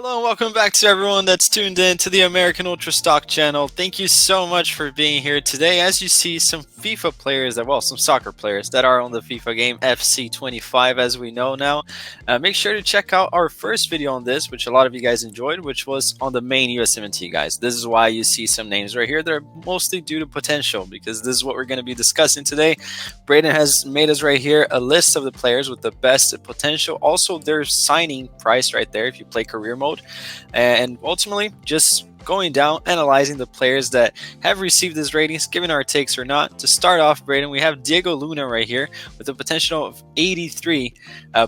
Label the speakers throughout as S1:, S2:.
S1: Hello and welcome back to everyone that's tuned in to the American Ultra Stock channel. Thank you so much for being here today. As you see, some FIFA players, some soccer players that are on the FIFA game FC25 as we know now. Make sure to check out our first video on this, which a lot of you guys enjoyed, which was on the main USMNT guys. This is why you see some names right here. They're mostly due to potential because this is what we're going to be discussing today. Brady has made us right here a list of the players with the best potential. Also, their signing price right there if you play career mode. And ultimately, just going down, analyzing the players that have received these ratings, giving our takes or not. To start off, Braden, we have Diego Luna right here with a potential of 83,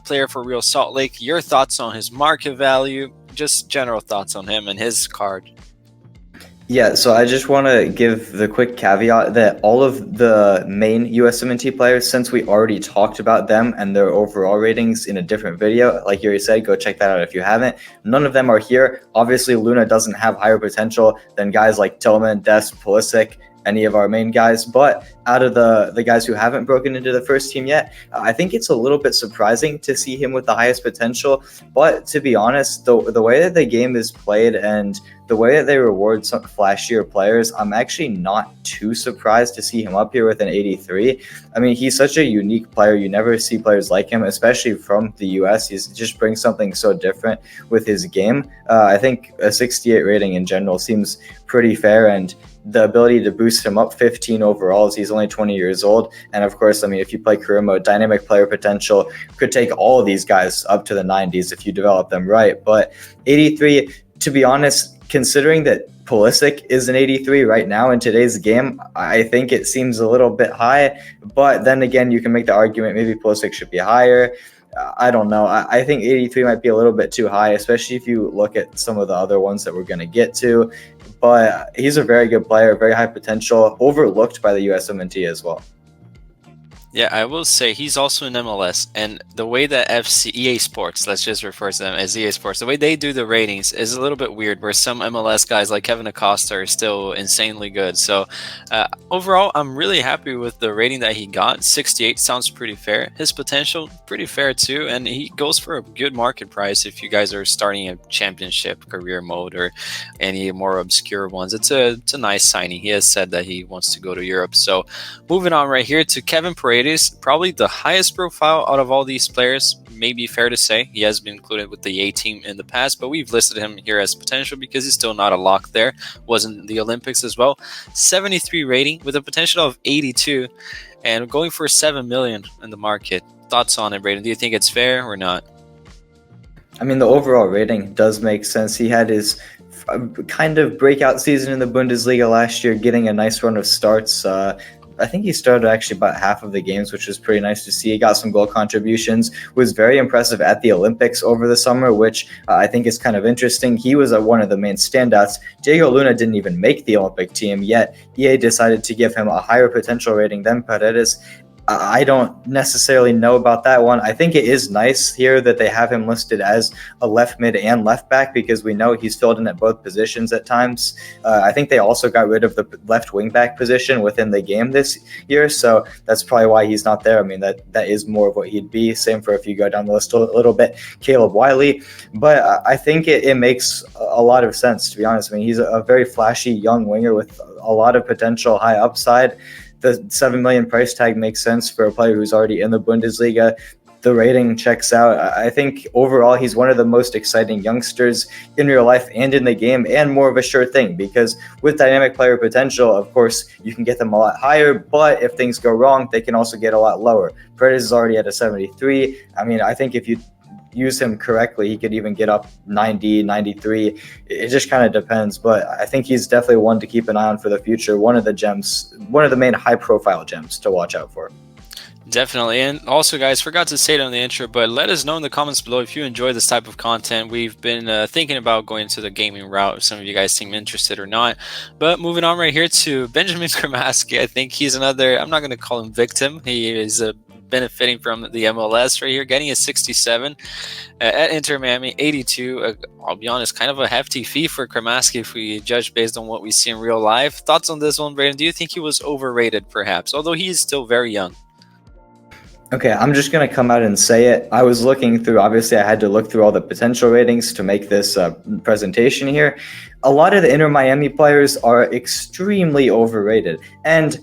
S1: player for Real Salt Lake. Your thoughts on his market value, just general thoughts on him and his card.
S2: Yeah, so I just want to give the quick caveat that all of the main USMNT players, since we already talked about them and their overall ratings in a different video, like Yuri said, go check that out if you haven't. None of them are here. Obviously, Luna doesn't have higher potential than guys like Tillman, Des, Pulisic, any of our main guys, but out of the guys who haven't broken into the first team yet, I think it's a little bit surprising to see him with the highest potential. But to be honest, the way that the game is played and the way that they reward some flashier players, I'm actually not too surprised to see him up here with an 83. I mean, he's such a unique player. You never see players like him, especially from the US. He just brings something so different with his game. I think a 68 rating in general seems pretty fair, and the ability to boost him up 15 overall as he's only 20 years old. And of course, I mean, if you play career mode, dynamic player potential could take all of these guys up to the 90s if you develop them right. But 83, to be honest, considering that Pulisic is an 83 right now in today's game, I think it seems a little bit high. But then again, you can make the argument maybe Pulisic should be higher. I don't know. I think 83 might be a little bit too high, especially if you look at some of the other ones that we're going to get to. But he's a very good player, very high potential, overlooked by the USMNT as well.
S1: Yeah, I will say he's also in MLS, and the way that EA Sports, let's just refer to them as EA Sports, the way they do the ratings is a little bit weird, where some MLS guys like Kevin Acosta are still insanely good. So overall, I'm really happy with the rating that he got. 68 sounds pretty fair. His potential, pretty fair too, and he goes for a good market price if you guys are starting a championship career mode or any more obscure ones. It's a nice signing. He has said that he wants to go to Europe. So moving on right here to Kevin Paredes. Probably the highest profile out of all these players, maybe fair to say. He has been included with the A team in the past, but we've listed him here as potential because he's still not a lock there. Wasn't in the Olympics as well. 73 rating with a potential of 82 and going for 7 million in the market. Thoughts on it, Brayden? Do you think it's fair or not?
S2: I mean, the overall rating does make sense. He had his kind of breakout season in the Bundesliga last year, getting a nice run of starts. I think he started actually about half of the games, which was pretty nice to see. He got some goal contributions, was very impressive at the Olympics over the summer, which I think is kind of interesting. He was one of the main standouts. Diego Luna didn't even make the Olympic team, yet EA decided to give him a higher potential rating than Paredes. I don't necessarily know about that one. I think it is nice here that they have him listed as a left mid and left back because we know he's filled in at both positions at times. I think they also got rid of the left wing back position within the game this year, so that's probably why he's not there. I mean, that is more of what he'd be. Same for if you go down the list a little bit, Caleb Wiley. But I think it makes a lot of sense, to be honest. I mean, he's a very flashy young winger with a lot of potential, high upside. The 7 million price tag makes sense for a player who's already in the Bundesliga. The rating checks out. I think overall he's one of the most exciting youngsters in real life and in the game, and more of a sure thing because with dynamic player potential, of course, you can get them a lot higher, but if things go wrong, they can also get a lot lower. Paredes is already at a 73. I mean, I think if you use him correctly, he could even get up 90, 93. It just kind of depends, but I think he's definitely one to keep an eye on for the future. One of the gems, one of the main high-profile gems to watch out for.
S1: Definitely. And also, guys, forgot to say it on the intro, but let us know in the comments below if you enjoy this type of content. We've been thinking about going to the gaming route. If some of you guys seem interested or not. But moving on right here to Benjamin Cremaschi. I think he's another, I'm not going to call him victim. He is benefiting from the MLS right here, getting a 67 at Inter Miami, 82. I'll be honest, kind of a hefty fee for Cremaschi if we judge based on what we see in real life. Thoughts on this one, Brayden? Do you think he was overrated, perhaps? Although he is still very young.
S2: Okay, I'm just going to come out and say it. I was looking through, obviously, I had to look through all the potential ratings to make this presentation here. A lot of the Inter Miami players are extremely overrated. And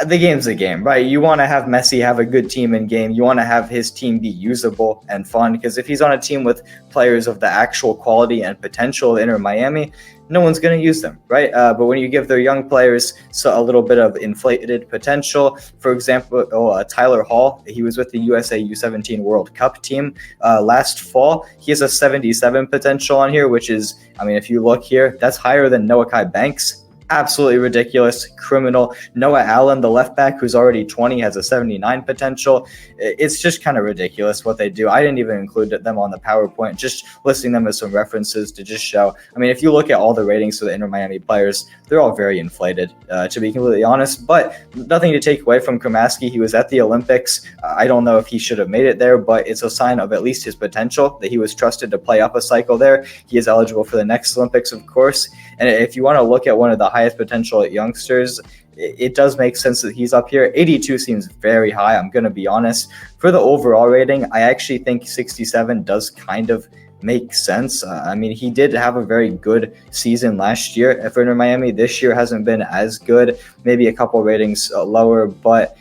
S2: the game's a game, right? You want to have Messi have a good team in game. You want to have his team be usable and fun, because if he's on a team with players of the actual quality and potential of Inter Miami, no one's going to use them, right? But when you give their young players a little bit of inflated potential, for example, Tyler Hall, he was with the USA U17 World Cup team last fall. He has a 77 potential on here, which is, I mean, if you look here, that's higher than Noahkai Banks. Absolutely ridiculous, criminal. Noah Allen, the left back, who's already 20, has a 79 potential. It's just kind of ridiculous what they do. I didn't even include them on the PowerPoint, just listing them as some references to just show. I mean, if you look at all the ratings for the Inter Miami players, they're all very inflated, to be completely honest. But nothing to take away from Cremaschi. He was at the Olympics. I don't know if he should have made it there, but it's a sign of at least his potential that he was trusted to play up a cycle there. He is eligible for the next Olympics, of course. And if you want to look at one of the highest potential youngsters, it does make sense that he's up here. 82 seems very high, I'm going to be honest. For the overall rating, I actually think 67 does kind of make sense. I mean, he did have a very good season last year for Inter Miami. This year hasn't been as good, maybe a couple ratings lower, but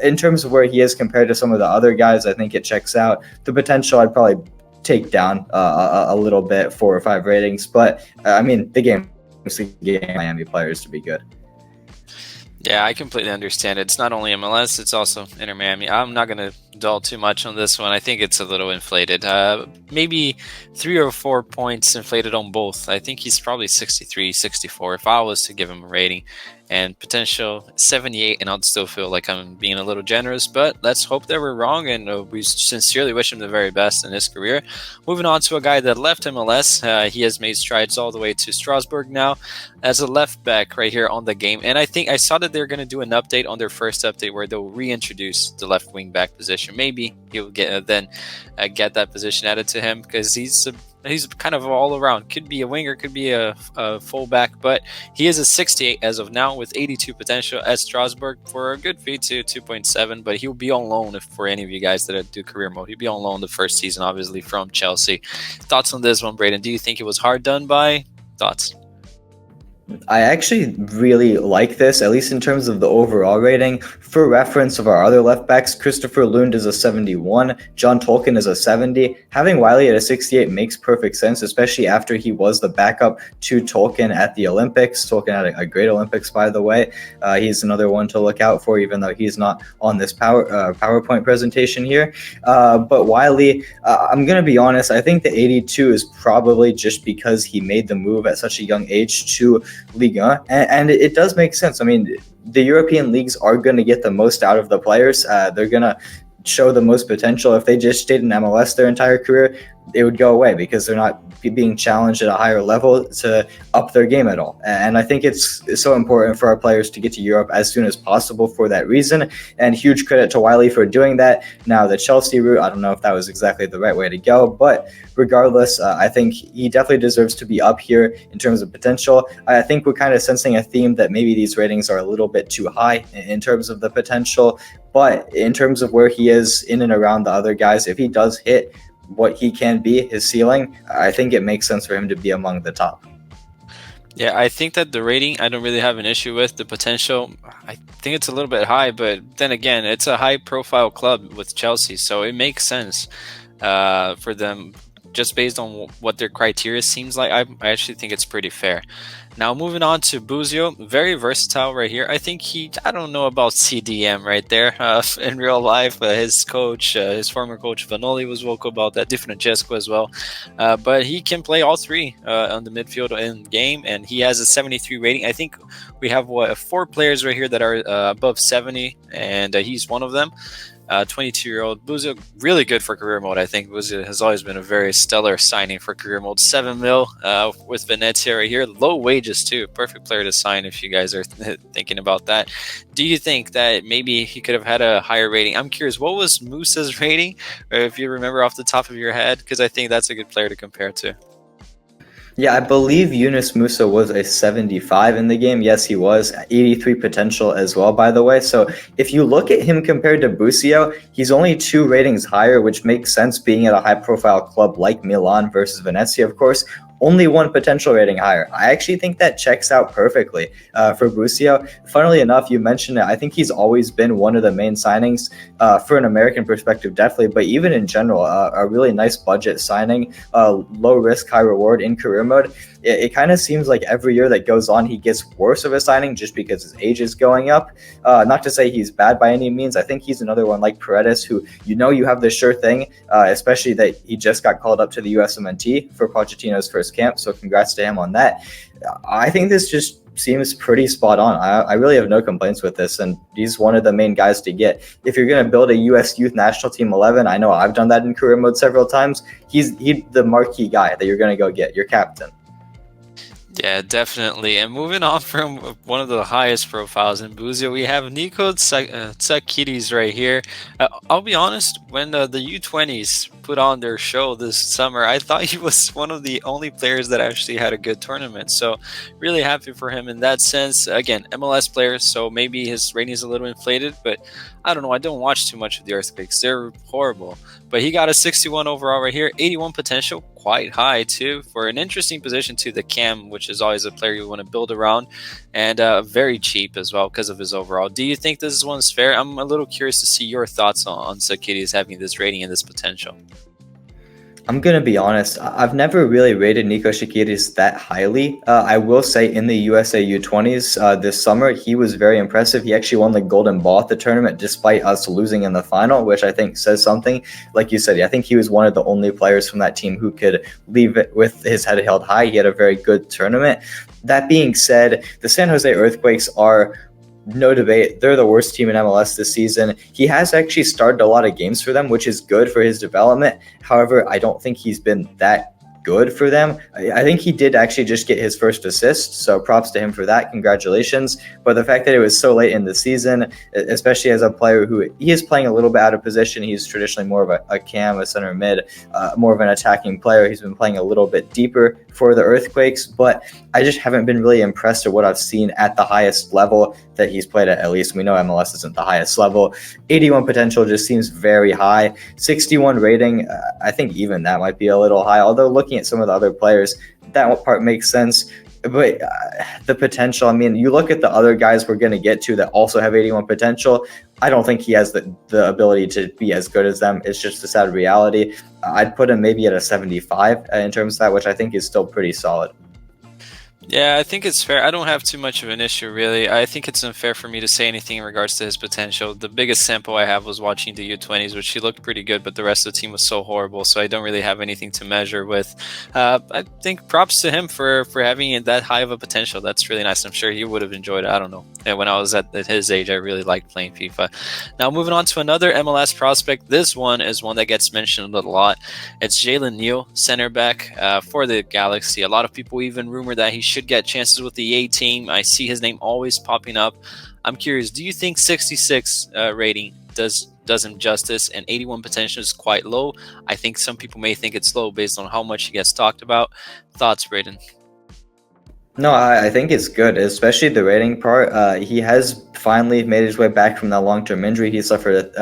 S2: in terms of where he is compared to some of the other guys, I think it checks out. The potential, I'd probably take down a little bit, 4 or 5 ratings, but I mean, the game Miami players to be good.
S1: Yeah, I completely understand it. It's not only MLS, it's also Inter Miami. I'm not going to dwell too much on this one. I think it's a little inflated. Maybe 3 or 4 points inflated on both. I think he's probably 63, 64 if I was to give him a rating. And potential 78, and I'd still feel like I'm being a little generous, but let's hope that we're wrong, and we sincerely wish him the very best in his career. Moving on to a guy that left MLS. He has made strides all the way to Strasbourg now as a left back right here on the game. And I think I saw that they're going to do an update on their first update where they'll reintroduce the left wing back position. Maybe he'll get that position added to him, because he's kind of all around. Could be a winger, could be a fullback, but he is a 68 as of now with 82 potential at Strasbourg for a good fee too, 2.7. But he'll be on loan for any of you guys that do career mode. He'll be on loan the first season, obviously, from Chelsea. Thoughts on this one, Braden? Do you think it was hard done by? Thoughts?
S2: I actually really like this, at least in terms of the overall rating. For reference of our other left backs, Christopher Lund is a 71, John Tolkien is a 70. Having Wiley at a 68 makes perfect sense, especially after he was the backup to Tolkien at the Olympics. Tolkien had a great Olympics, by the way. He's another one to look out for, even though he's not on this PowerPoint presentation here. But Wiley, I'm going to be honest, I think the 82 is probably just because he made the move at such a young age to Liga, and it does make sense. I mean, the European leagues are going to get the most out of the players. They're going to show the most potential. If they just stayed in MLS their entire career, it would go away because they're not being challenged at a higher level to up their game at all. And I think it's so important for our players to get to Europe as soon as possible for that reason. And huge credit to Wiley for doing that. Now, the Chelsea route, I don't know if that was exactly the right way to go, but regardless, I think he definitely deserves to be up here in terms of potential. I think we're kind of sensing a theme that maybe these ratings are a little bit too high in terms of the potential, but in terms of where he is in and around the other guys, if he does hit what he can be, his ceiling, I think it makes sense for him to be among the top.
S1: Yeah, I think that the rating, I don't really have an issue with. The potential, I think it's a little bit high, but then again, it's a high-profile club with Chelsea, so it makes sense for them just based on what their criteria seems like. I actually think it's pretty fair. Now, moving on to Busio, very versatile right here. I think I don't know about CDM right there in real life. His coach, his former coach Vanoli was vocal about that, Di Francesco as well. But he can play all three on the midfield in game, and he has a 73 rating. I think we have 4 players right here that are above 70, and he's one of them. 22-year-old Busio, really good for career mode. I think Busio has always been a very stellar signing for career mode. 7 mil with Venezia right here. Low wages too. Perfect player to sign if you guys are thinking about that. Do you think that maybe he could have had a higher rating? I'm curious, what was Musa's rating? Or if you remember off the top of your head, because I think that's a good player to compare to.
S2: Yeah, I believe Yunus Musa was a 75 in the game. Yes, he was. 83 potential as well, by the way. So if you look at him compared to Busio, he's only 2 ratings higher, which makes sense being at a high-profile club like Milan versus Venezia, of course. Only 1 potential rating higher. I actually think that checks out perfectly for Busio. Funnily enough, you mentioned it. I think he's always been one of the main signings for an American perspective, definitely, but even in general, a really nice budget signing, low risk, high reward in career mode. It kind of seems like every year that goes on, he gets worse of a signing just because his age is going up. Not to say he's bad by any means. I think he's another one like Paredes, who you have the sure thing, especially that he just got called up to the USMNT for Pochettino's first camp. So congrats to him on that. I think this just seems pretty spot on. I really have no complaints with this, and he's one of the main guys to get. If you're going to build a U.S. Youth National Team 11, I know I've done that in career mode several times. He's the marquee guy that you're going to go get, your captain.
S1: Yeah, definitely. And moving on from one of the highest profiles in Busio, we have Niko Tsakiris right here. I'll be honest, when the U20s put on their show this summer, I thought he was one of the only players that actually had a good tournament. So really happy for him in that sense. Again, MLS player, so maybe his rating is a little inflated, but I don't know. I don't watch too much of the Earthquakes. They're horrible. But he got a 61 overall right here, 81 potential, quite high too, for an interesting position to the cam, which is always a player you want to build around, and very cheap as well because of his overall. Do you think this one's fair? I'm a little curious to see your thoughts on Tsakiris having this rating and this potential.
S2: I'm going to be honest. I've never really rated Niko Tsakiris that highly. I will say in the USA U20s this summer, he was very impressive. He actually won the Golden Ball at the tournament despite us losing in the final, which I think says something. Like you said, I think he was one of the only players from that team who could leave it with his head held high. He had a very good tournament. That being said, the San Jose Earthquakes are, no debate, they're the worst team in MLS this season. He has actually started a lot of games for them, which is good for his development. However, I don't think he's been that good for them. I think he did actually just get his first assist, so props to him for that. Congratulations. But the fact that it was so late in the season, especially as a player who he is playing a little bit out of position, he's traditionally more of a cam, a center mid, more of an attacking player. He's been playing a little bit deeper for the Earthquakes, but I just haven't been really impressed with what I've seen at the highest level that he's played at least. We know MLS isn't the highest level. 81 potential just seems very high. 61 rating, I think even that might be a little high, although looking at some of the other players, that part makes sense. But the potential, I mean, you look at the other guys we're going to get to that also have 81 potential, I don't think he has the ability to be as good as them. It's just a sad reality. I'd put him maybe at a 75 in terms of that, which I think is still pretty solid.
S1: Yeah, I think it's fair. I don't have too much of an issue, really. I think it's unfair for me to say anything in regards to his potential. The biggest sample I have was watching the U20s, which he looked pretty good, but the rest of the team was so horrible, so I don't really have anything to measure with. I think props to him for having that high of a potential. That's really nice. I'm sure he would have enjoyed it. I don't know. And when I was at his age, I really liked playing FIFA. Now, moving on to another MLS prospect. This one is one that gets mentioned a lot. It's Jalen Neal, center back for the Galaxy. A lot of people even rumor that he should get chances with the A team. I see his name always popping up. I'm curious, do you think 66 rating does him justice, and 81 potential is quite low? I think some people may think it's low based on how much he gets talked about. Thoughts, Braden?
S2: No, I think it's good, especially the rating part. He has finally made his way back from that long-term injury he suffered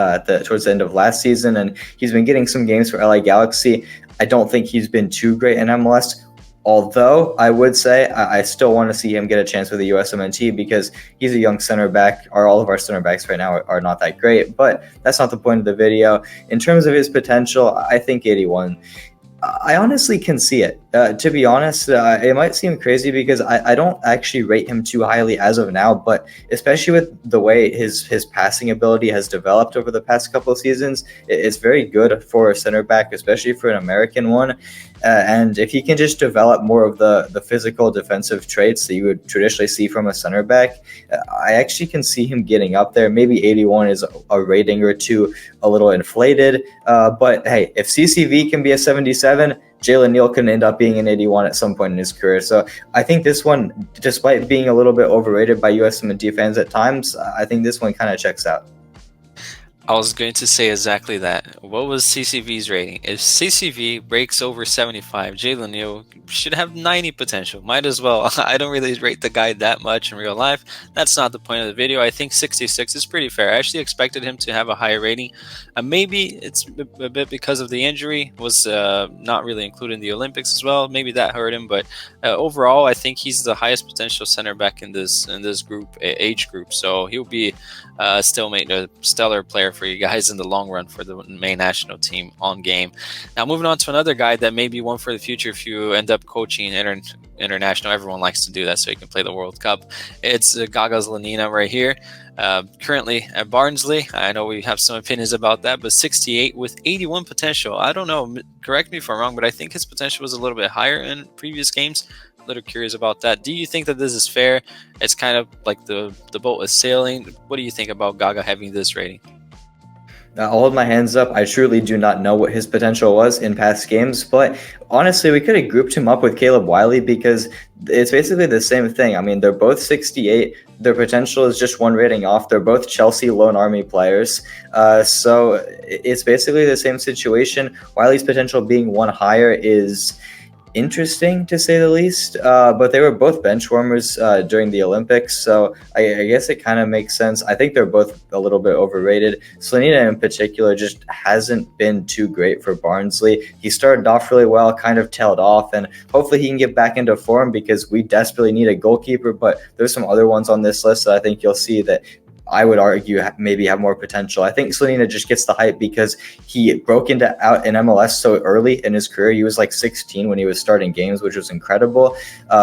S2: towards the end of last season, and he's been getting some games for LA Galaxy. I don't think he's been too great in MLS, although I would say I still want to see him get a chance with the USMNT because he's a young center back. All of our center backs right now are not that great, but that's not the point of the video. In terms of his potential, I think 81. I honestly can see it. To be honest, it might seem crazy because I don't actually rate him too highly as of now, but especially with the way his passing ability has developed over the past couple of seasons, it's very good for a center back, especially for an American one. And if he can just develop more of the physical defensive traits that you would traditionally see from a center back, I actually can see him getting up there. Maybe 81 is a rating or two a little inflated. But hey, if CCV can be a 77, Jalen Neal can end up being an 81 at some point in his career. So I think this one, despite being a little bit overrated by USMNT fans at times, I think this one kind of checks out.
S1: I was going to say exactly that. What was CCV's rating? If CCV breaks over 75, Jalen Neal should have 90 potential. Might as well. I don't really rate the guy that much in real life. That's not the point of the video. I think 66 is pretty fair. I actually expected him to have a higher rating. Maybe it's a bit because of the injury. Was not really included in the Olympics as well. Maybe that hurt him. But overall, I think he's the highest potential center back in this group, age group. So he'll be still made a stellar player for you guys in the long run for the main national team on game. Now moving on to another guy that may be one for the future if you end up coaching international. Everyone likes to do that so you can play the World Cup. It's Gaga Slonina right here. Currently at Barnsley. I know we have some opinions about that, but 68 with 81 potential. I don't know, correct me if I'm wrong, but I think his potential was a little bit higher in previous games. A little curious about that. Do you think that this is fair? It's kind of like the boat is sailing. What do you think about Gaga having this rating?
S2: I'll hold my hands up. I truly do not know what his potential was in past games, but honestly, we could have grouped him up with Caleb Wiley because it's basically the same thing. I mean, they're both 68. Their potential is just one rating off. They're both Chelsea Lone Army players. So it's basically the same situation. Wiley's potential being one higher is interesting to say the least, but they were both bench warmers during the Olympics, so I guess it kind of makes sense. I think they're both a little bit overrated. Slonina in particular just hasn't been too great for Barnsley. He started off really well, kind of tailed off, and hopefully he can get back into form because we desperately need a goalkeeper, but there's some other ones on this list that I think you'll see that I would argue maybe have more potential. I think Slonina just gets the hype because he broke out in MLS so early in his career. He was like 16 when he was starting games, which was incredible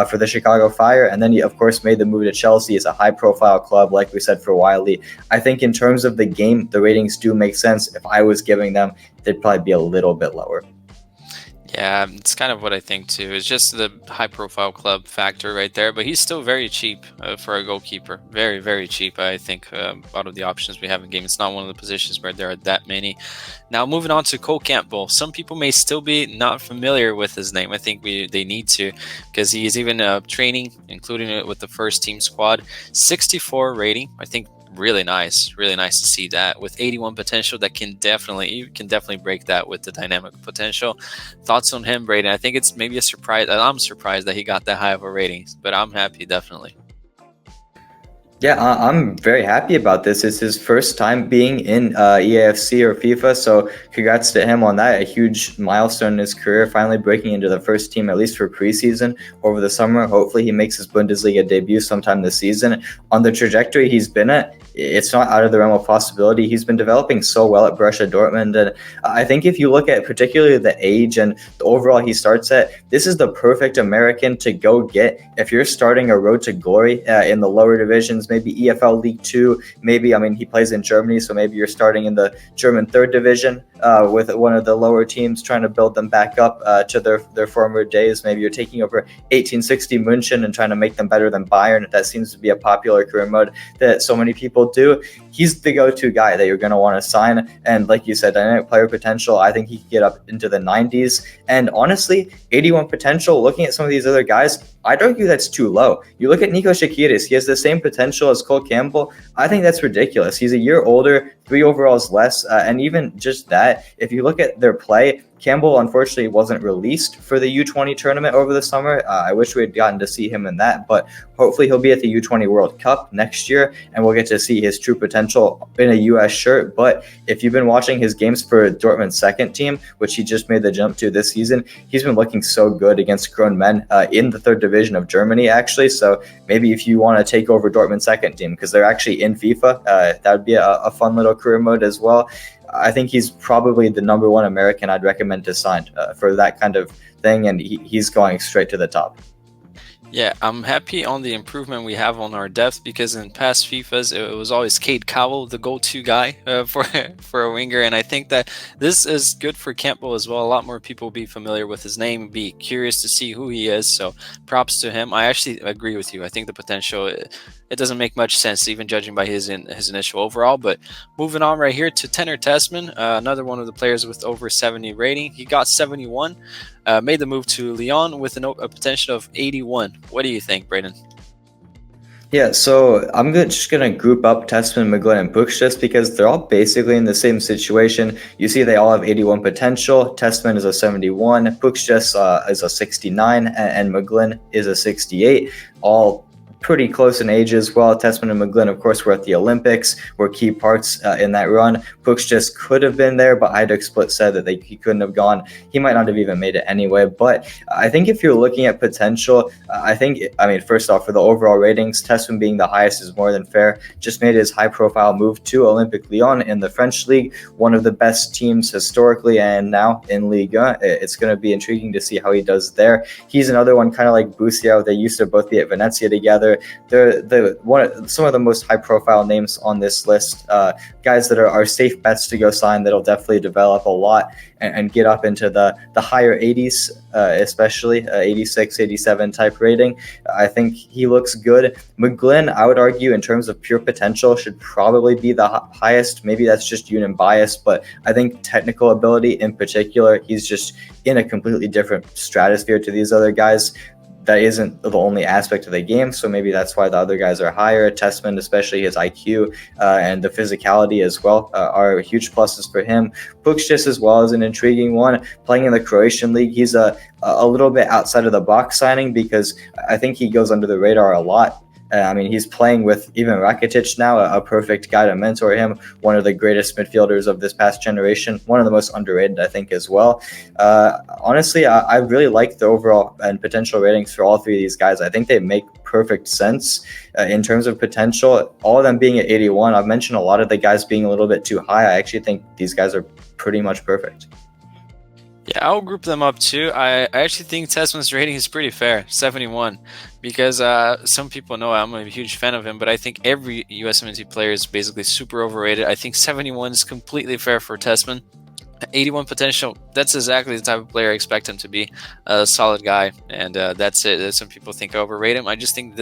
S2: for the Chicago Fire. And then he, of course, made the move to Chelsea. It's a high-profile club, like we said, for Wiley. I think in terms of the game, the ratings do make sense. If I was giving them, they'd probably be a little bit lower.
S1: Yeah, it's kind of what I think too. It's just the high-profile club factor right there, but he's still very cheap for a goalkeeper. Very, very cheap, I think, out of the options we have in game. It's not one of the positions where there are that many. Now, moving on to Campbell. Some people may still be not familiar with his name. I think they need to, because he is even training, including it with the first team squad. 64 rating, I think. Really nice to see that with 81 potential. That you can definitely break that with the dynamic potential. Thoughts on him, Brady? I think it's maybe a surprise. I'm surprised that he got that high of a rating, but I'm happy, definitely.
S2: Yeah, I'm very happy about this. It's his first time being in EAFC or FIFA, so congrats to him on that. A huge milestone in his career, finally breaking into the first team, at least for preseason over the summer. Hopefully he makes his Bundesliga debut sometime this season. On the trajectory he's been at, it's not out of the realm of possibility. He's been developing so well at Borussia Dortmund, and I think if you look at particularly the age and the overall he starts at, this is the perfect American to go get if you're starting a road to glory in the lower divisions, maybe EFL League 2, maybe, I mean, he plays in Germany, so maybe you're starting in the German 3rd division with one of the lower teams, trying to build them back up to their former days. Maybe you're taking over 1860 München and trying to make them better than Bayern. That seems to be a popular career mode that so many people do. He's the go-to guy that you're going to want to sign. And like you said, dynamic player potential, I think he could get up into the 90s. And honestly, 81 potential, looking at some of these other guys, I'd argue that's too low. You look at Niko Tsakiris, he has the same potential as Cole Campbell. I think that's ridiculous. He's a year older, 3 overalls less, and even just that, if you look at their play, Campbell unfortunately wasn't released for the U20 tournament over the summer. I wish we had gotten to see him in that, but hopefully he'll be at the U20 World Cup next year, and we'll get to see his true potential in a U.S. shirt. But if you've been watching his games for Dortmund's second team, which he just made the jump to this season, he's been looking so good against grown men in the 3rd division of Germany, actually. So maybe if you want to take over Dortmund's second team, because they're actually in FIFA, that would be a fun little career mode as well. I think he's probably the number 1 American I'd recommend to sign for that kind of thing, and he's going straight to the top.
S1: Yeah, I'm happy on the improvement we have on our depth, because in past FIFAs it was always Cade Cowell, the go-to guy for a winger, and I think that this is good for Campbell as well. A lot more people will be familiar with his name, be curious to see who he is, so props to him. I actually agree with you. I think the potential, it doesn't make much sense, even judging by his initial overall. But moving on right here to Tenor Tessmann, another one of the players with over 70 rating. He got 71. Made the move to Lyon with a potential of 81. What do you think, Braden?
S2: Yeah, so just going to group up Tessmann, McGlynn, and Pukštas because they're all basically in the same situation. You see they all have 81 potential. Tessmann is a 71, Pukštas is a 69, and McGlynn is a 68. All pretty close in age as well. Tessmann and McGlynn, of course, were at the Olympics, were key parts in that run. Pukštas could have been there, but Hajduk Split said that he couldn't have gone. He might not have even made it anyway. But I think if you're looking at potential, first off, for the overall ratings, Tessmann being the highest is more than fair. Just made his high-profile move to Olympique Lyon in the French league, one of the best teams historically and now in Ligue 1. It's going to be intriguing to see how he does there. He's another one kind of like Busio. They used to both be at Venezia together. They're some of the most high-profile names on this list, guys that are safe bets to go sign that'll definitely develop a lot and get up into the higher 80s, especially 86, 87 type rating. I think he looks good. McGlynn, I would argue, in terms of pure potential, should probably be the highest. Maybe that's just unit bias, but I think technical ability in particular, he's just in a completely different stratosphere to these other guys. That isn't the only aspect of the game, so maybe that's why the other guys are higher. Tessmann, especially his IQ and the physicality as well, are huge pluses for him. Pukštas as well is an intriguing one. Playing in the Croatian league, he's a little bit outside of the box signing because I think he goes under the radar a lot. He's playing with even Rakitic now, a perfect guy to mentor him, one of the greatest midfielders of this past generation, one of the most underrated, I think, as well. Honestly, I really like the overall and potential ratings for all three of these guys. I think they make perfect sense in terms of potential. All of them being at 81, I've mentioned a lot of the guys being a little bit too high. I actually think these guys are pretty much perfect.
S1: Yeah, I'll group them up too. I actually think Tessmann's rating is pretty fair, 71, because some people know I'm a huge fan of him, but I think every USMNT player is basically super overrated. I think 71 is completely fair for Tessmann. 81 potential, that's exactly the type of player I expect him to be, a solid guy, and that's it. Some people think I overrate him. I just think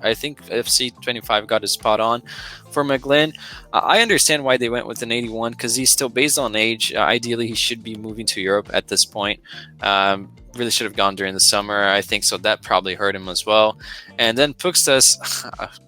S1: I think FC25 got it spot on. For McGlynn, I understand why they went with an 81 because he's still based on age. Ideally, he should be moving to Europe at this point. Really should have gone during the summer, I think, so that probably hurt him as well. And then Pukštas,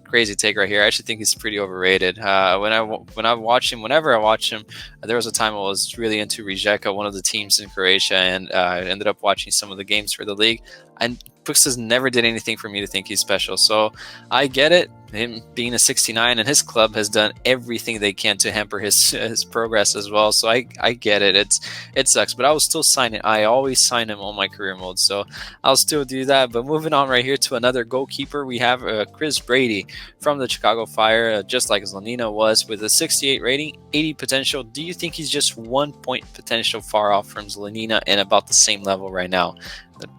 S1: crazy take right here. I actually think he's pretty overrated. Whenever I watch him, there was a time I was really into Rijeka, one of the teams in Croatia, and I ended up watching some of the games for the league. And Pukštas never did anything for me to think he's special. So I get it. Him being a 69 and his club has done everything they can to hamper his progress as well. So I get it. It sucks, but I will still sign it. I always sign him on my career mode, so I'll still do that. But moving on right here to another goalkeeper, we have Chris Brady from the Chicago Fire, just like Slonina was, with a 68 rating, 80 potential. Do you think he's just 1 point potential far off from Slonina and about the same level right now?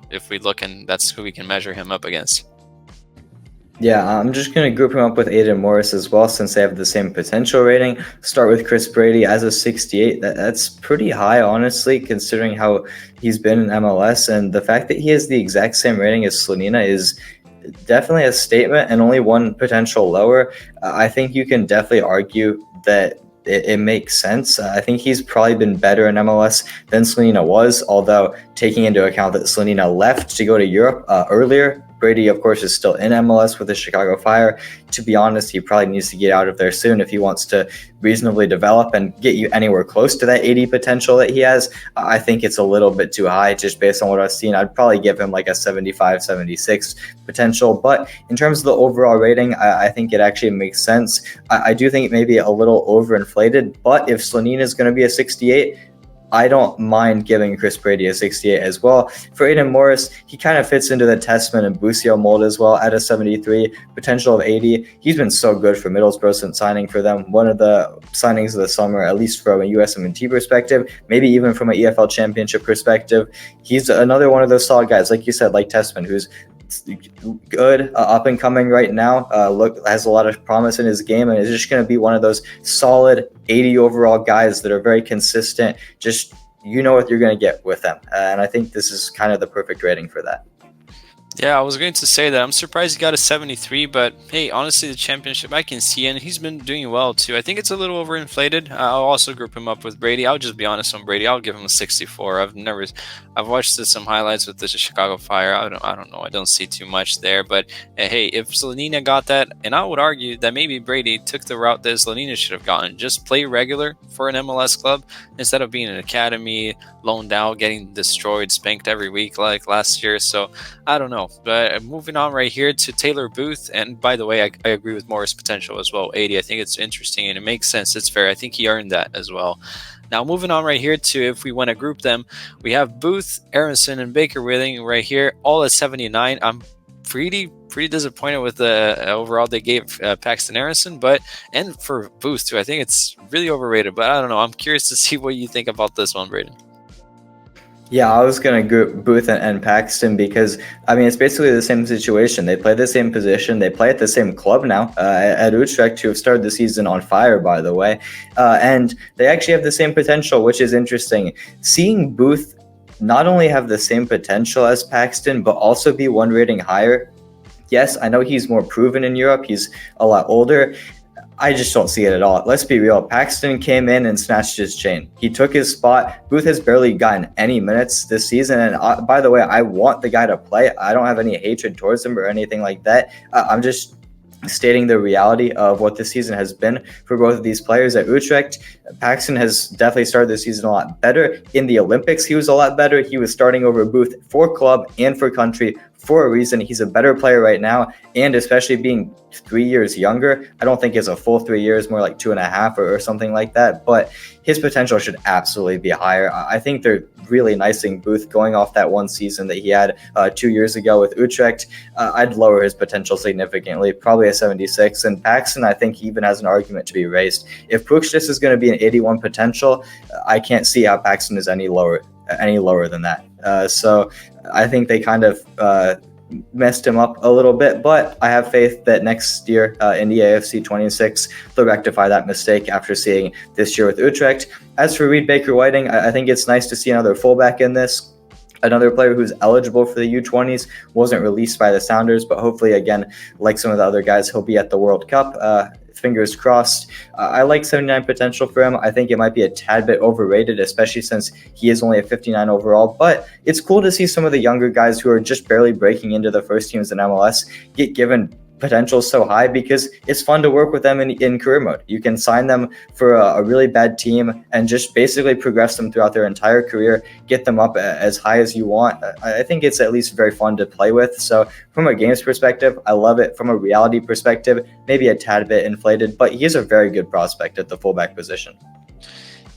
S1: If we look, and that's who we can measure him up against.
S2: Yeah, I'm just going to group him up with Aidan Morris as well since they have the same potential rating. Start with Chris Brady as a 68. That's pretty high, honestly, considering how he's been in MLS. And the fact that he has the exact same rating as Slonina is definitely a statement and only one potential lower. I think you can definitely argue that it makes sense. I think he's probably been better in MLS than Slonina was, although taking into account that Slonina left to go to Europe earlier. Brady, of course, is still in MLS with the Chicago Fire. To be honest, he probably needs to get out of there soon if he wants to reasonably develop and get you anywhere close to that 80 potential that he has. I think it's a little bit too high just based on what I've seen. I'd probably give him like a 75, 76 potential. But in terms of the overall rating, I think it actually makes sense. I do think it may be a little overinflated, but if Slonina is going to be a 68, I don't mind giving Chris Brady a 68 as well. For Aidan Morris, he kind of fits into the Tessmann and Busio mold as well at a 73, potential of 80. He's been so good for Middlesbrough since signing for them. One of the signings of the summer, at least from a USMNT perspective, maybe even from an EFL Championship perspective. He's another one of those solid guys, like you said, like Tessmann, who's good, up and coming right now, has a lot of promise in his game, and is just going to be one of those solid 80 overall guys that are very consistent. Just, you know what you're going to get with them, and I think this is kind of the perfect rating for that.
S1: Yeah, I was going to say that. I'm surprised he got a 73, but hey, honestly, the championship I can see, and he's been doing well too. I think it's a little overinflated. I'll also group him up with Brady. I'll just be honest on Brady. I'll give him a 64. I've watched some highlights with the Chicago Fire. I don't know. I don't see too much there, but hey, if Slonina got that, and I would argue that maybe Brady took the route that Slonina should have gotten, just play regular for an MLS club instead of being an academy, loaned out, getting destroyed, spanked every week like last year. So I don't know. But moving on right here to Taylor Booth. And by the way, I agree with Morris' potential as well. 80. I think it's interesting and it makes sense. It's fair. I think he earned that as well. Now, moving on right here to if we want to group them, we have Booth, Aaronson, and Baker Willing right here, all at 79. I'm pretty disappointed with the overall they gave Paxten Aaronson, and for Booth too. I think it's really overrated, but I don't know. I'm curious to see what you think about this one, Braden.
S2: Yeah, I was going to group Booth and Paxten because, I mean, it's basically the same situation. They play the same position. They play at the same club now, at Utrecht, who have started the season on fire, by the way. And they actually have the same potential, which is interesting. Seeing Booth not only have the same potential as Paxten, but also be one rating higher. Yes, I know he's more proven in Europe. He's a lot older. I just don't see it at all. Let's be real. Paxten came in and snatched his chain. He took his spot. Booth has barely gotten any minutes this season. And by the way, I want the guy to play. I don't have any hatred towards him or anything like that. I'm just stating the reality of what this season has been for both of these players at Utrecht. Paxten has definitely started the season a lot better. In the Olympics, he was a lot better. He was starting over Booth for club and for country for a reason. He's a better player right now, and especially being 3 years younger, I don't think it's a full 3 years, more like 2.5 or something like that, but his potential should absolutely be higher. I think they're really nicing Booth going off that one season that he had 2 years ago with Utrecht. I'd lower his potential significantly, probably a 76, and Paxten, I think he even has an argument to be raised. If Pukštas is going to be an 81 potential, I can't see how Paxten is any lower than that. So I think they kind of messed him up a little bit, but I have faith that next year in the AFC26 they'll rectify that mistake after seeing this year with Utrecht. As for Reed Baker-Whiting, I think it's nice to see another fullback in this. Another player who's eligible for the U20s, wasn't released by the Sounders, but hopefully, again, like some of the other guys, he'll be at the World Cup. Fingers crossed. I like 79 potential for him. I think it might be a tad bit overrated, especially since he is only a 59 overall. But it's cool to see some of the younger guys who are just barely breaking into the first teams in MLS get given potential so high, because it's fun to work with them in career mode. You can sign them for a really bad team and just basically progress them throughout their entire career, get them up as high as you want. I think it's at least very fun to play with. So from a games perspective, I love it. From a reality perspective, maybe a tad bit inflated, but he is a very good prospect at the fullback position.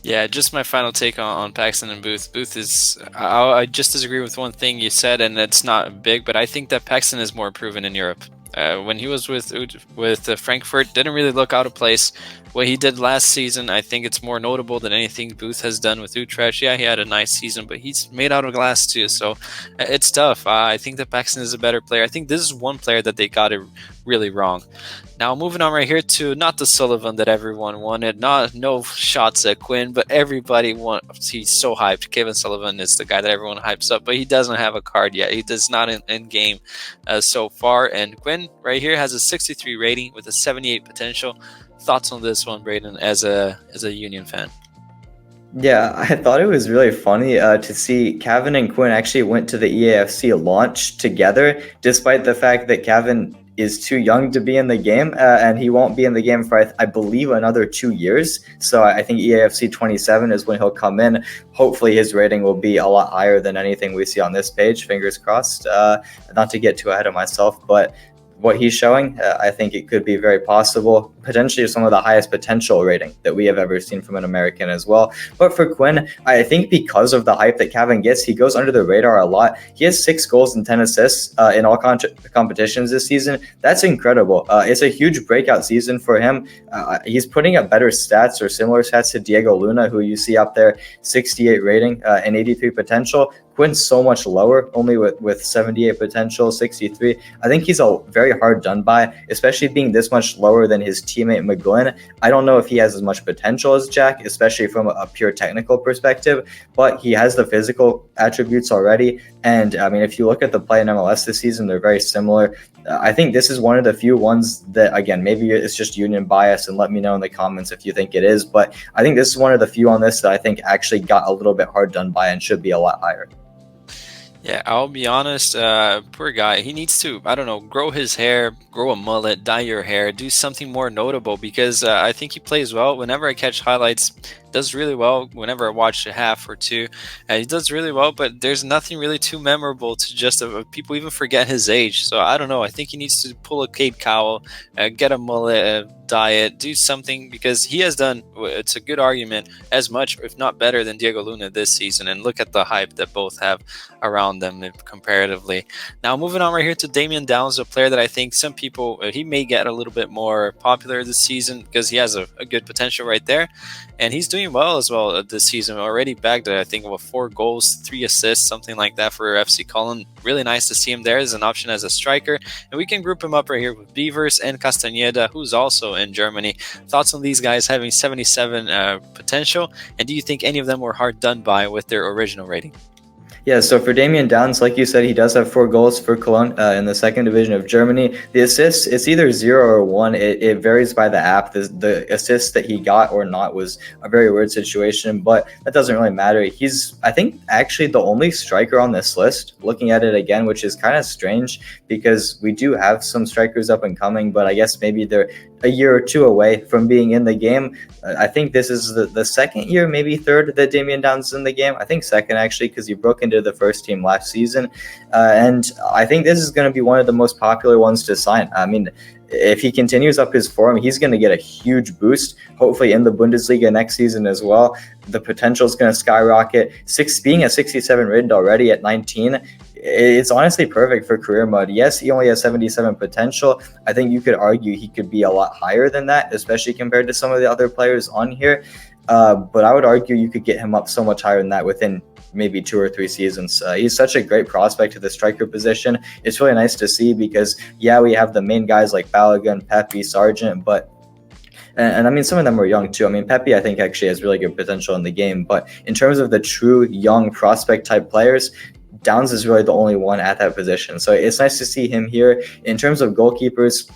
S1: Yeah, just my final take on Paxten and Booth. Booth is, I just disagree with one thing you said, and it's not big, but I think that Paxten is more proven in Europe. When he was with Frankfurt, didn't really look out of place. What he did last season, I think it's more notable than anything Booth has done with Utrecht. Yeah, he had a nice season, but he's made out of glass too, so it's tough. I think that Paxten is a better player. I think this is one player that they got it really wrong. Now, moving on right here to not the Sullivan that everyone wanted, no shots at Quinn, but everybody wants. He's so hyped. Kevin Sullivan is the guy that everyone hypes up, but he doesn't have a card yet. He does not in game so far. And Quinn right here has a 63 rating with a 78 potential. Thoughts on this one, Braden, as a Union fan?
S2: Yeah, I thought it was really funny to see Gavin and Quinn actually went to the EAFC launch together, despite the fact that Gavin is too young to be in the game, and he won't be in the game for, I believe, another 2 years. So I think EAFC 27 is when he'll come in. Hopefully his rating will be a lot higher than anything we see on this page. Fingers crossed. Not to get too ahead of myself, but what he's showing, I think it could be very possible, potentially some of the highest potential rating that we have ever seen from an American as well. But for Quinn, I think because of the hype that Gavin gets, he goes under the radar a lot. He has 6 goals and 10 assists in all competitions this season. That's incredible. It's a huge breakout season for him. He's putting up better stats or similar stats to Diego Luna, who you see up there, 68 rating and 83 potential. Quinn's so much lower, only with 78 potential, 63. I think he's a very hard done by, especially being this much lower than his teammate McGlynn. I don't know if he has as much potential as Jack, especially from a pure technical perspective, but he has the physical attributes already. And I mean, if you look at the play in MLS this season, they're very similar. I think this is one of the few ones that, again, maybe it's just union bias, and let me know in the comments if you think it is, but I think this is one of the few on this that I think actually got a little bit hard done by and should be a lot higher.
S1: Yeah, I'll be honest, poor guy. He needs to, I don't know, grow his hair, grow a mullet, dye your hair, do something more notable, because I think he plays well. Whenever I catch highlights, does really well. Whenever I watch a half or two, he does really well, but there's nothing really too memorable to just people even forget his age. So I don't know. I think he needs to pull a Cape Cowell, get a mullet, dye it, do something, because he has done, it's a good argument, as much, if not better, than Diego Luna this season. And look at the hype that both have around them comparatively. Now, moving on right here to Damion Downs, a player that I think some people, he may get a little bit more popular this season because he has a good potential right there. And he's doing well as well this season. Already bagged, I think, with 4 goals, 3 assists, something like that for FC Colon. Really nice to see him there as an option as a striker. And we can group him up right here with Beavers and Castañeda, who's also in Germany. Thoughts on these guys having 77 potential? And do you think any of them were hard done by with their original rating?
S2: Yeah, so for Damion Downs, like you said, he does have 4 goals for Cologne in the second division of Germany. The assists, it's either 0 or 1. It varies by the app. The assists that he got or not was a very weird situation, but that doesn't really matter. He's, I think, actually the only striker on this list, looking at it again, which is kind of strange because we do have some strikers up and coming, but I guess maybe they're a year or two away from being in the game. I think this is the second year, maybe third, that Damion Downs is in the game. I think second, actually, because he broke into the first team last season. And I think this is going to be one of the most popular ones to sign. I mean, if he continues up his form, he's going to get a huge boost, hopefully in the Bundesliga next season as well. The potential is going to skyrocket. Being a 67 rated already at 19, it's honestly perfect for career mode. Yes, he only has 77 potential. I think you could argue he could be a lot higher than that, especially compared to some of the other players on here. But I would argue you could get him up so much higher than that within maybe 2 or 3 seasons. He's such a great prospect to the striker position. It's really nice to see because, yeah, we have the main guys like Balogun, Pepe, Sargent, but and I mean, some of them are young too. I mean, Pepe, I think, actually has really good potential in the game. But in terms of the true young prospect type players, Downs is really the only one at that position. So it's nice to see him here. In terms of goalkeepers,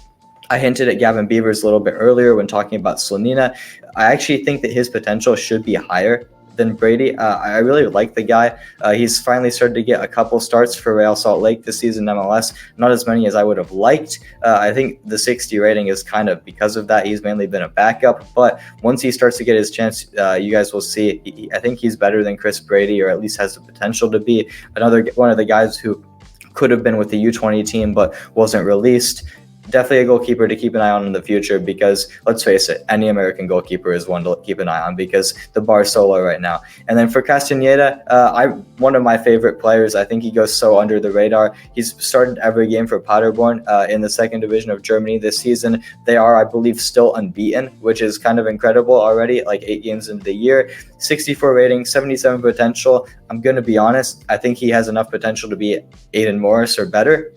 S2: I hinted at Gavin Beavers a little bit earlier when talking about Slonina. I actually think that his potential should be higher than Brady. I really like the guy. He's finally started to get a couple starts for Real Salt Lake this season in MLS. Not as many as I would have liked. I think the 60 rating is kind of because of that. He's mainly been a backup, but once he starts to get his chance, you guys will see. I think he's better than Chris Brady, or at least has the potential to be another one of the guys who could have been with the U20 team but wasn't released. Definitely a goalkeeper to keep an eye on in the future because, let's face it, any American goalkeeper is one to keep an eye on because the bar is so low right now. And then for Castañeda, one of my favorite players. I think he goes so under the radar. He's started every game for Paderborn in the second division of Germany this season. They are, I believe, still unbeaten, which is kind of incredible already, like 8 games into the year. 64 rating, 77 potential. I'm going to be honest. I think he has enough potential to be Aidan Morris or better.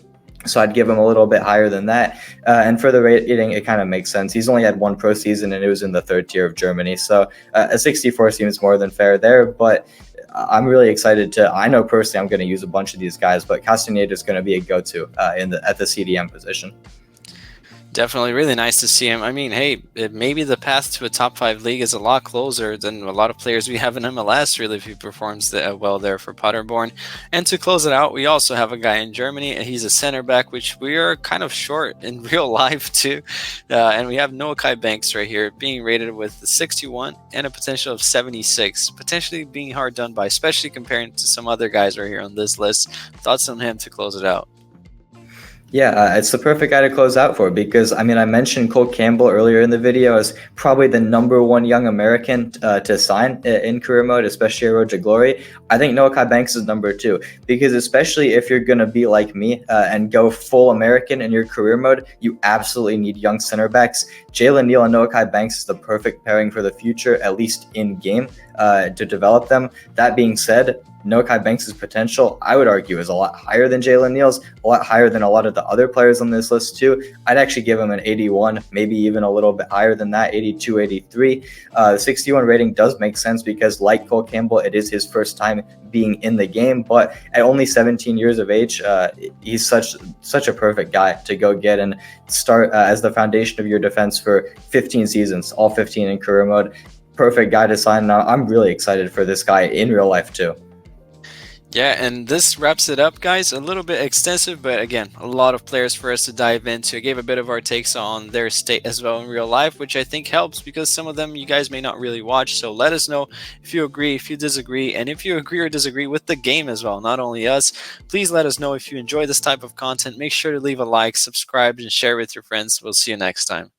S2: So I'd give him a little bit higher than that. And for the rating, it kind of makes sense. He's only had 1 pro season, and it was in the 3rd tier of Germany. So a 64 seems more than fair there. But I'm really excited I know personally I'm going to use a bunch of these guys, but Castañeda is going to be a go-to at the CDM position.
S1: Definitely really nice to see him. I mean, hey, maybe the path to a top 5 league is a lot closer than a lot of players we have in MLS, really, if he performs well there for Paderborn. And to close it out, we also have a guy in Germany, and he's a center back, which we are kind of short in real life too. And we have Noahkai Banks right here being rated with 61 and a potential of 76, potentially being hard done by, especially comparing to some other guys right here on this list. Thoughts on him to close it out?
S2: Yeah, it's the perfect guy to close out for because, I mean, I mentioned Cole Campbell earlier in the video as probably the #1 young American to sign in career mode, especially at Road to Glory. I think Noahkai Banks is #2 because especially if you're going to be like me and go full American in your career mode, you absolutely need young center backs. Jalen Neal and Noahkai Banks is the perfect pairing for the future, at least in game. to develop them. That being said, Noahkai Banks' potential, I would argue, is a lot higher than Jalen Neal's, a lot higher than a lot of the other players on this list too. I'd actually give him an 81, maybe even a little bit higher than that, 82, 83. The 61 rating does make sense because, like Cole Campbell, it is his first time being in the game, but at only 17 years of age, he's such a perfect guy to go get and start as the foundation of your defense for 15 seasons, all 15 in career mode. Perfect guy to sign. Now, I'm really excited for this guy in real life too.
S1: Yeah, and this wraps it up, guys. A little bit extensive, but again, a lot of players for us to dive into. I gave a bit of our takes on their state as well in real life, which I think helps because some of them you guys may not really watch. So let us know if you agree, if you disagree, and if you agree or disagree with the game as well, not only us. Please let us know if you enjoy this type of content. Make sure to leave a like, subscribe, and share with your friends. We'll see you next time.